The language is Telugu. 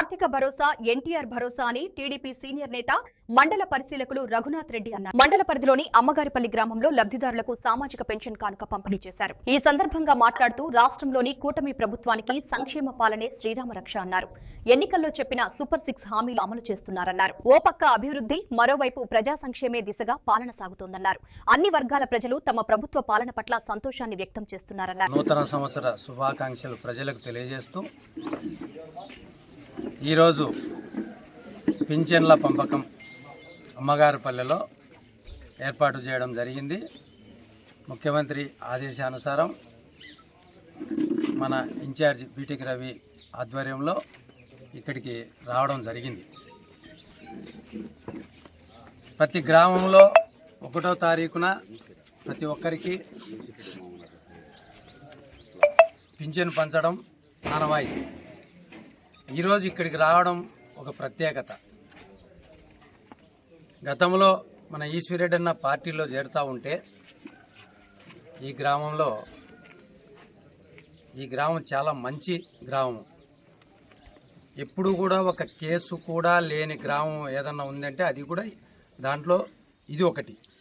ఆర్థిక భరోసా ఎన్టీఆర్ భరోసా అని టీడీపీ సీనియర్ నేత మండల పరిశీలకులు రఘునాథ్ రెడ్డి అన్నారు. మండల పరిధిలోని అమ్మగారిపల్లి గ్రామంలో లబ్ధిదారులకు సామాజిక పెన్షన్ కానుక పంపిణీ చేశారు. ఈ సందర్భంగా మాట్లాడుతూ రాష్ట్రంలోని కూటమి ప్రభుత్వానికి సంక్షేమ పాలనే శ్రీరామ రక్ష అన్నారు. ఎన్నికల్లో చెప్పిన సూపర్ 6 హామీలు అమలు చేస్తున్నారన్నారు. ఓ పక్క అభివృద్ధి, మరోవైపు ప్రజా సంక్షేమే దిశగా పాలన సాగుతోందన్నారు. అన్ని వర్గాల ప్రజలు తమ ప్రభుత్వ పాలన పట్ల సంతోషాన్ని వ్యక్తం చేస్తున్నారన్నారు. నూతన సంవత్సర శుభాకాంక్షలు ప్రజలకు తెలియజేస్తూ ఈరోజు పింఛన్ల పంపకం అమ్మగారిపల్లెలో ఏర్పాటు చేయడం జరిగింది. ముఖ్యమంత్రి ఆదేశానుసారం మన ఇన్ఛార్జి బీటికి రవి ఆధ్వర్యంలో ఇక్కడికి రావడం జరిగింది. ప్రతి గ్రామంలో 1వ తారీఖున ప్రతి ఒక్కరికి పింఛన్ పంచడం ఆనవాయితీ. ఈరోజు ఇక్కడికి రావడం ఒక ప్రత్యేకత. గతంలో మన ఈశ్వరెడ్డి అన్న పార్టీలో చేరుతూ ఉంటే ఈ గ్రామం చాలా మంచి గ్రామం. ఎప్పుడు కూడా ఒక కేసు కూడా లేని గ్రామం ఏదన్నా ఉందంటే అది కూడా దాంట్లో ఇది ఒకటి.